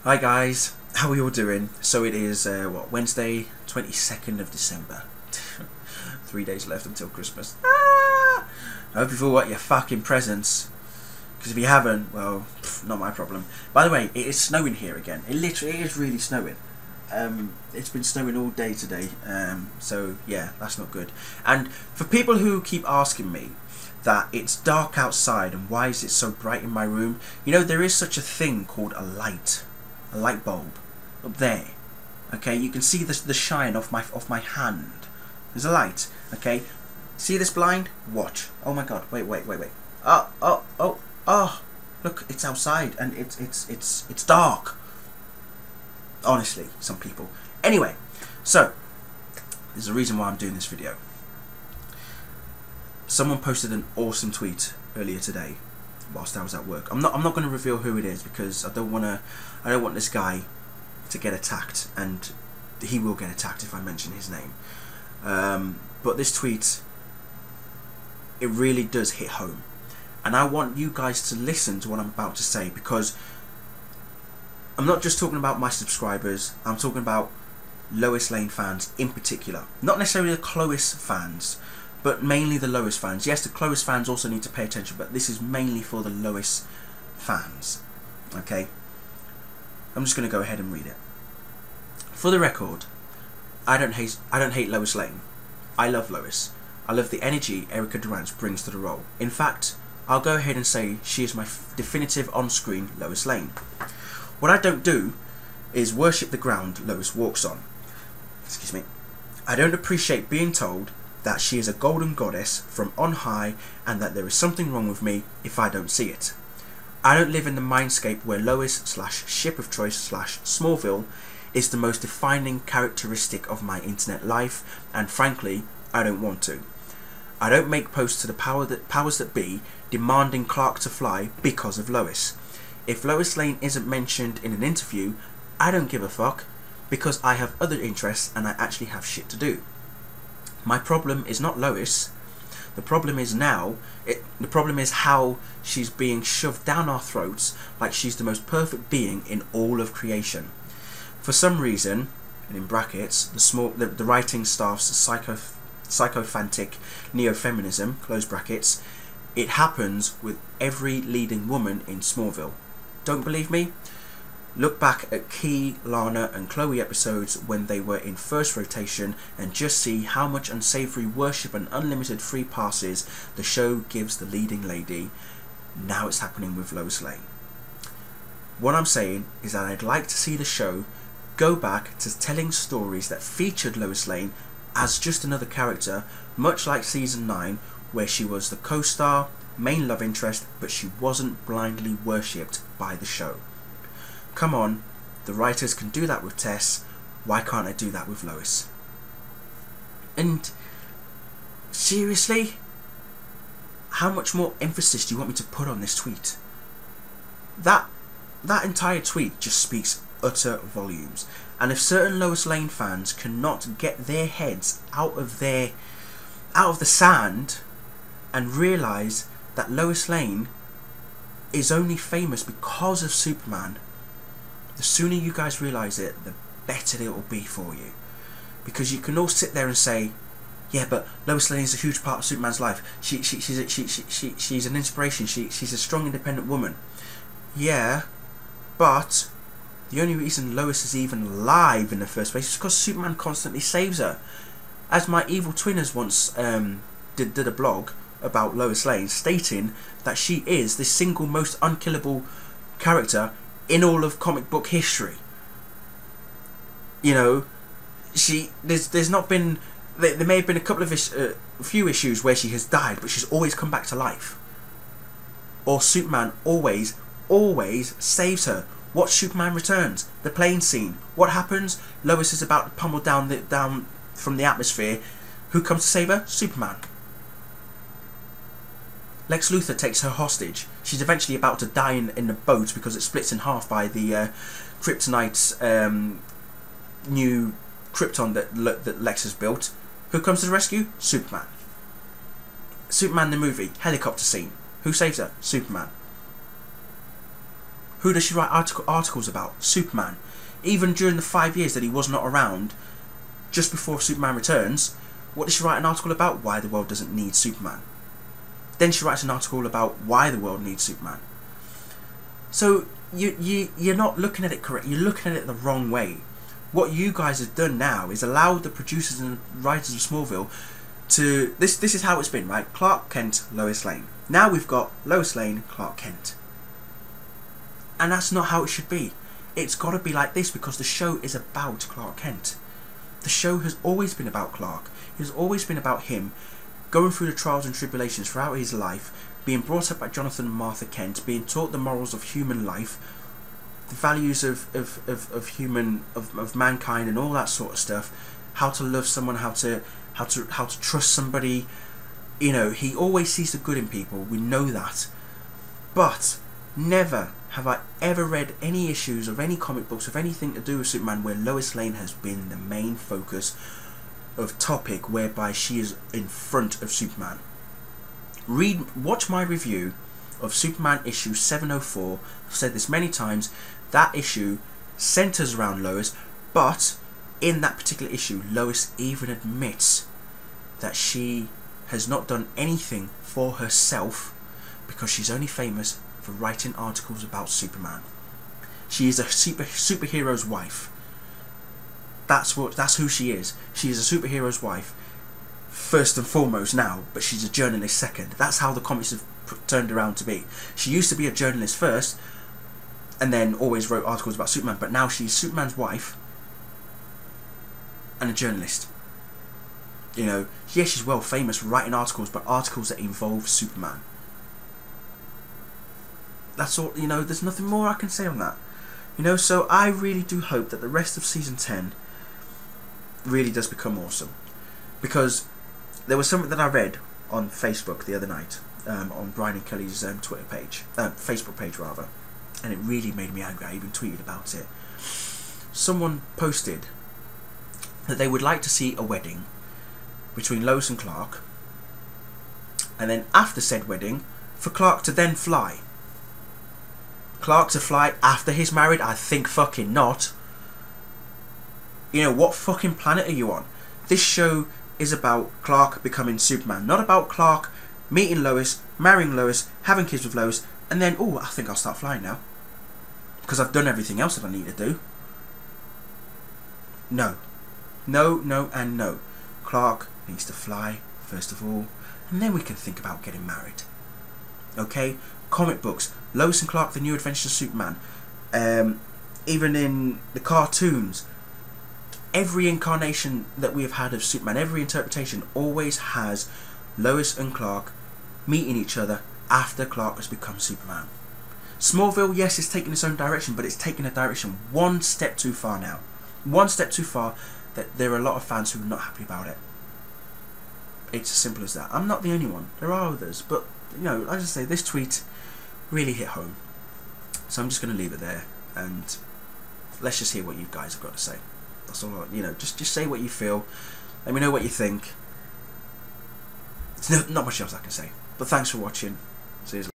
Hi guys, how are you all doing? So it is, Wednesday, 22nd of December. 3 days left until Christmas. I hope you've all got your fucking presents. Because if you haven't, well, not my problem. By the way, it is snowing here again. It literally is really snowing. It's been snowing all day today. So yeah, that's not good. And for people who keep asking me that it's dark outside and why is it so bright in my room, you know, there is such a thing called a light bulb up there. Okay, you can see the shine off my hand. There's a light. Okay, see this blind? Watch. Oh my god! Wait. Oh! Look, it's outside and it's dark. Honestly, some people. Anyway, so there's a reason why I'm doing this video. Someone posted an awesome tweet earlier today whilst I was at work. I'm not going to reveal who it is because I don't want this guy to get attacked, and he will get attacked if I mention his name. But this tweet, it really does hit home, and I want you guys to listen to what I'm about to say, because I'm not just talking about my subscribers. I'm talking about Lois Lane fans in particular, not necessarily the Chlois fans, but mainly the Lois fans. Yes, the Chlois fans also need to pay attention, but this is mainly for the Lois fans. Okay, I'm just going to go ahead and read it. For the record, I don't hate Lois Lane. I love Lois. I love the energy Erica Durant brings to the role. In fact, I'll go ahead and say she is my definitive on-screen Lois Lane. What I don't do is worship the ground Lois walks on. Excuse me. I don't appreciate being told that she is a golden goddess from on high and that there is something wrong with me if I don't see it. I don't live in the mindscape where Lois / ship of choice / Smallville is the most defining characteristic of my internet life, and frankly, I don't want to. I don't make posts to the powers that be demanding Clark to fly because of Lois. If Lois Lane isn't mentioned in an interview, I don't give a fuck, because I have other interests and I actually have shit to do. My problem is not Lois. The problem is how she's being shoved down our throats like she's the most perfect being in all of creation. For some reason, and in brackets, the writing staff's psychophantic neo-feminism, close brackets, it happens with every leading woman in Smallville. Don't believe me? Look back at Key, Lana and Chloe episodes when they were in first rotation and just see how much unsavoury worship and unlimited free passes the show gives the leading lady. Now it's happening with Lois Lane. What I'm saying is that I'd like to see the show go back to telling stories that featured Lois Lane as just another character, much like season 9, where she was the co-star, main love interest, but she wasn't blindly worshipped by the show. Come on, the writers can do that with Tess, why can't I do that with Lois? And seriously, how much more emphasis do you want me to put on this tweet? That entire tweet just speaks utter volumes. And if certain Lois Lane fans cannot get their heads out of the sand and realise that Lois Lane is only famous because of Superman, the sooner you guys realise it, the better it will be for you. Because you can all sit there and say, yeah, but Lois Lane is a huge part of Superman's life. She's an inspiration. She's a strong, independent woman. Yeah, but the only reason Lois is even alive in the first place is because Superman constantly saves her. As my evil twinners once did a blog about Lois Lane, stating that she is the single most unkillable character in all of comic book history. You know, there's not been, there may have been a couple of few issues where she has died, but she's always come back to life. Or Superman always saves her. Watch Superman Returns, the plane scene. What happens? Lois is about to pummel down from the atmosphere. Who comes to save her? Superman. Lex Luthor takes her hostage. She's eventually about to die in the boat because it splits in half by the kryptonite new Krypton that Lex has built. Who comes to the rescue? Superman. Superman the movie, helicopter scene. Who saves her? Superman. Who does she write articles about? Superman. Even during the 5 years that he was not around, just before Superman Returns, what does she write an article about? Why the world doesn't need Superman. Then she writes an article about why the world needs Superman. So you're not looking at it correct. You're looking at it the wrong way. What you guys have done now is allowed the producers and writers of Smallville to... This is how it's been, right? Clark Kent, Lois Lane. Now we've got Lois Lane, Clark Kent. And that's not how it should be. It's got to be like this because the show is about Clark Kent. The show has always been about Clark. It has always been about him going through the trials and tribulations throughout his life, being brought up by Jonathan and Martha Kent, being taught the morals of human life, the values of mankind and all that sort of stuff, how to love someone, how to trust somebody. You know, he always sees the good in people, we know that. But never have I ever read any issues of any comic books of anything to do with Superman where Lois Lane has been the main focus of topic, whereby she is in front of Superman. Watch my review of Superman issue 704. I've said this many times. That issue centers around Lois, but in that particular issue, Lois even admits that she has not done anything for herself because she's only famous for writing articles about Superman. She is a superhero's wife. That's who she is. She is a superhero's wife first and foremost now, but she's a journalist second. That's how the comics have turned around to be. She used to be a journalist first and then always wrote articles about Superman, but now she's Superman's wife and a journalist. You know, yes, she's well famous for writing articles, but articles that involve Superman. That's all, you know, there's nothing more I can say on that. You know, so I really do hope that the rest of season 10 really does become awesome. Because there was something that I read on Facebook the other night, on Brian and Kelly's Twitter page, Facebook page rather, and it really made me angry. I even tweeted about it. Someone posted that they would like to see a wedding between Lois and Clark, and then after said wedding, for Clark to then fly. Clark to fly after he's married? I think fucking not. You know, what fucking planet are you on? This show is about Clark becoming Superman, not about Clark meeting Lois, marrying Lois, having kids with Lois, and then, oh, I think I'll start flying now because I've done everything else that I need to do. No. No, no, and no. Clark needs to fly, first of all, and then we can think about getting married. Okay? Comic books, Lois and Clark, The New Adventures of Superman, even in the cartoons, every incarnation that we have had of Superman, every interpretation always has Lois and Clark meeting each other after Clark has become Superman. Smallville, yes, it's taking its own direction, but it's taking a direction one step too far now. One step too far that there are a lot of fans who are not happy about it. It's as simple as that. I'm not the only one. There are others, but, you know, as I say, this tweet really hit home. So I'm just going to leave it there, and let's just hear what you guys have got to say. That's all. You know, just say what you feel. Let me know what you think. There's not much else I can say. But thanks for watching. See you later.